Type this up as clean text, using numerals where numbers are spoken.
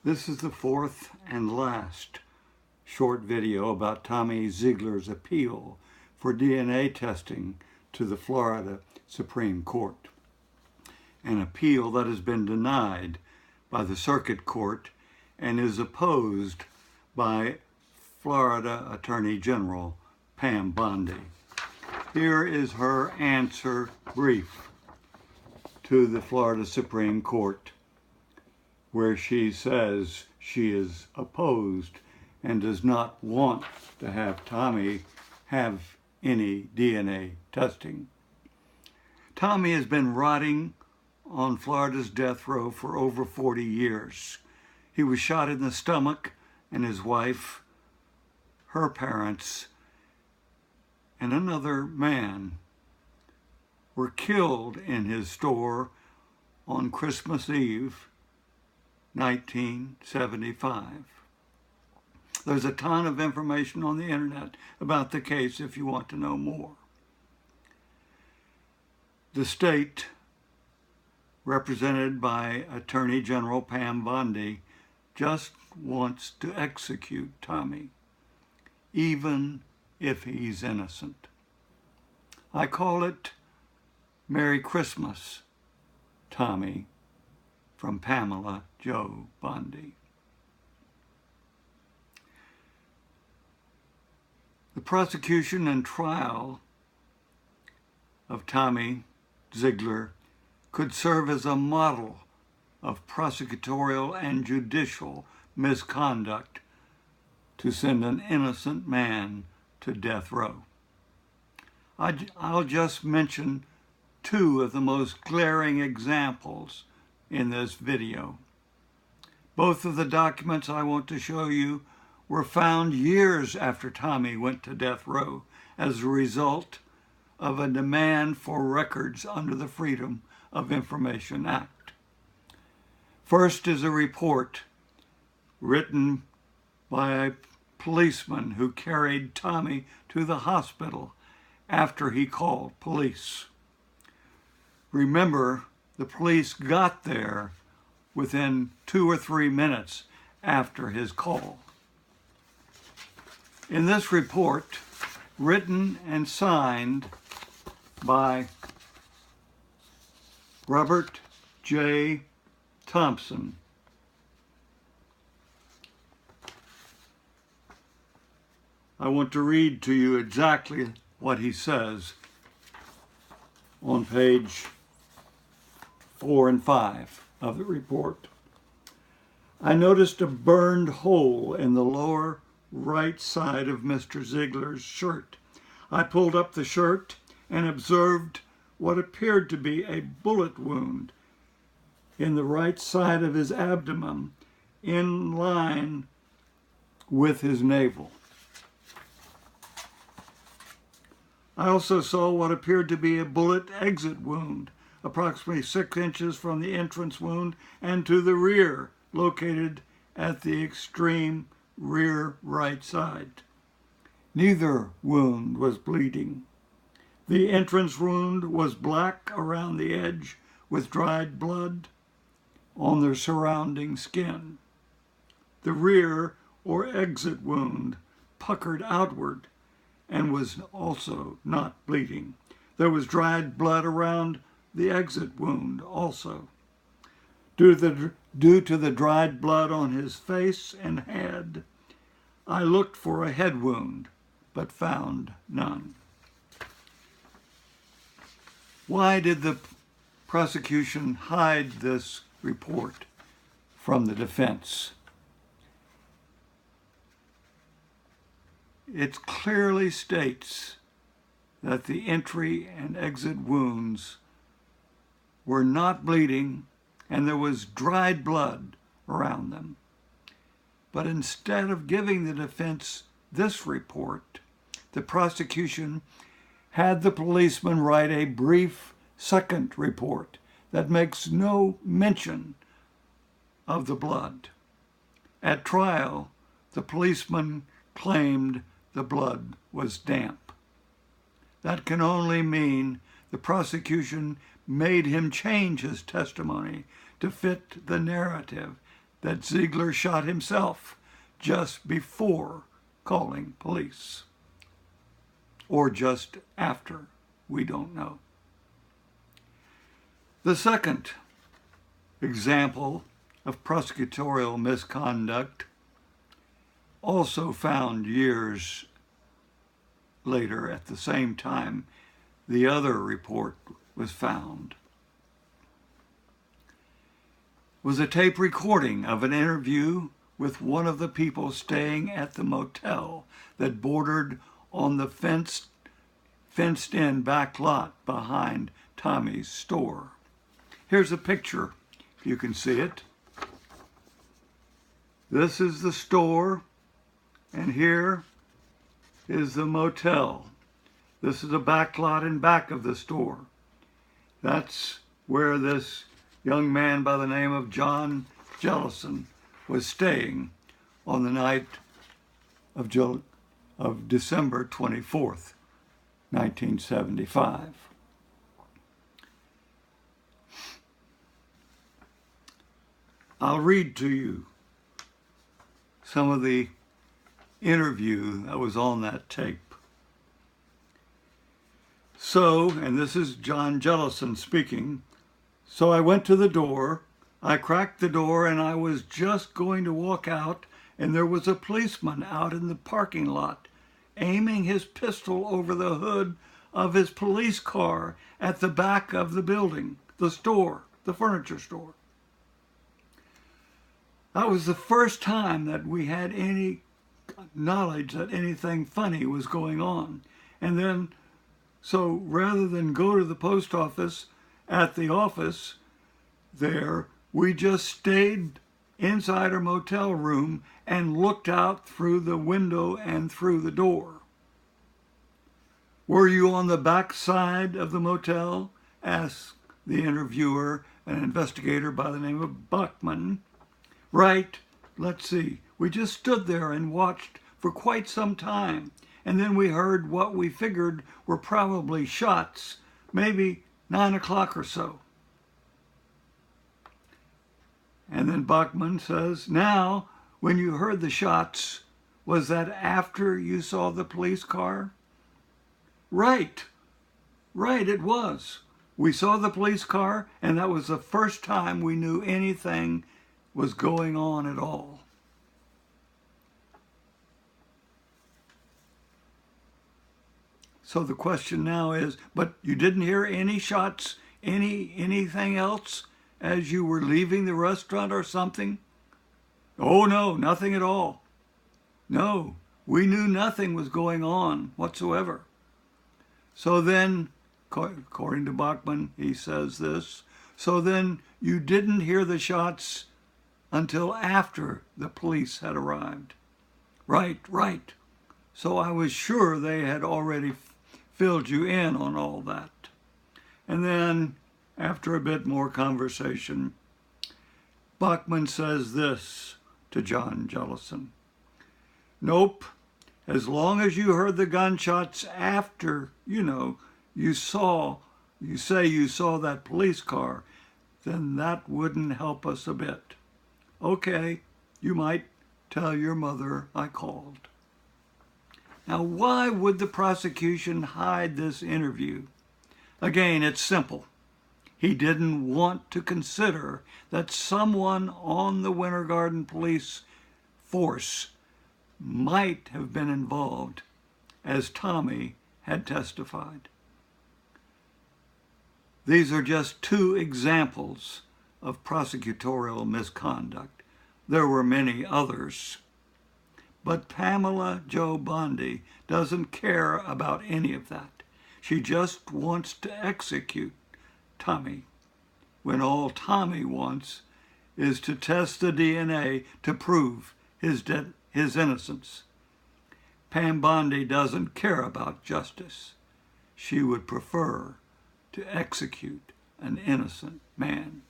This is the fourth and last short video about Tommy Zeigler's appeal for DNA testing to the Florida Supreme Court. An appeal that has been denied by the Circuit Court and is opposed by Florida Attorney General Pam Bondi. Here is her answer brief to the Florida Supreme Court, where she says she is opposed and does not want to have Tommy have any DNA testing. Tommy has been rotting on Florida's death row for over 40 years. He was shot in the stomach, and his wife, her parents, and another man were killed in his store on Christmas Eve, 1975. There's a ton of information on the internet about the case if you want to know more. The state, represented by Attorney General Pam Bondi, just wants to execute Tommy, even if he's innocent. I call it Merry Christmas, Tommy, from Pamela Jo Bondi. The prosecution and trial of Tommy Zeigler could serve as a model of prosecutorial and judicial misconduct to send an innocent man to death row. I'll just mention two of the most glaring examples in this video. Both of the documents I want to show you were found years after Tommy went to death row as a result of a demand for records under the Freedom of Information Act. First is a report written by a policeman who carried Tommy to the hospital after he called police. Remember, the police got there within 2 or 3 minutes after his call. In this report, written and signed by Robert J. Thompson, I want to read to you exactly what he says on page 4 and 5 of the report. I noticed a burned hole in the lower right side of Mr. Zeigler's shirt. I pulled up the shirt and observed what appeared to be a bullet wound in the right side of his abdomen, in line with his navel. I also saw what appeared to be a bullet exit wound, approximately 6 inches from the entrance wound and to the rear, located at the extreme rear right side. Neither wound was bleeding. The entrance wound was black around the edge with dried blood on the surrounding skin. The rear or exit wound puckered outward and was also not bleeding. There was dried blood around the exit wound also. Due to the dried blood on his face and head, I looked for a head wound, but found none. Why did the prosecution hide this report from the defense? It clearly states that the entry and exit wounds were not bleeding and there was dried blood around them. But instead of giving the defense this report, the prosecution had the policeman write a brief second report that makes no mention of the blood. At trial, the policeman claimed the blood was damp. That can only mean the prosecution made him change his testimony to fit the narrative that Zeigler shot himself just before calling police. Or just after, we don't know. The second example of prosecutorial misconduct, also found years later at the same time the other report was found, was a tape recording of an interview with one of the people staying at the motel that bordered on the fenced-in back lot behind Tommy's store. Here's a picture, if you can see it. This is the store, and here is the motel. This is a back lot in back of the store. That's where this young man by the name of John Jellison was staying on the night of December 24th, 1975. I'll read to you some of the interview that was on that tape. So, and this is John Jellison speaking, so I went to the door, I cracked the door, and I was just going to walk out, and there was a policeman out in the parking lot aiming his pistol over the hood of his police car at the back of the building, the store, the furniture store. That was the first time that we had any knowledge that anything funny was going on. And then, so rather than go to the post office at the office there, we just stayed inside our motel room and looked out through the window and through the door. Were you on the back side of the motel? Asked the interviewer, an investigator by the name of Bachman. Right, let's see. We just stood there and watched for quite some time, and then we heard what we figured were probably shots, maybe 9 o'clock or so. And then Bachman says, now, when you heard the shots, was that after you saw the police car? Right, it was. We saw the police car, and that was the first time we knew anything was going on at all. So the question now is, but you didn't hear any shots, anything else as you were leaving the restaurant or something? Oh no, nothing at all. No, we knew nothing was going on whatsoever. So then, according to Bachman, he says this, so then you didn't hear the shots until after the police had arrived. Right. So I was sure they had already filled you in on all that. And then, after a bit more conversation, Bachman says this to John Jellison. Nope, as long as you heard the gunshots after, you say you saw that police car, then that wouldn't help us a bit. Okay, you might tell your mother I called. Now, why would the prosecution hide this interview? Again, it's simple. He didn't want to consider that someone on the Winter Garden police force might have been involved, as Tommy had testified. These are just two examples of prosecutorial misconduct. There were many others. But Pamela Jo Bondi doesn't care about any of that. She just wants to execute Tommy, when all Tommy wants is to test the DNA to prove his innocence. Pam Bondi doesn't care about justice. She would prefer to execute an innocent man.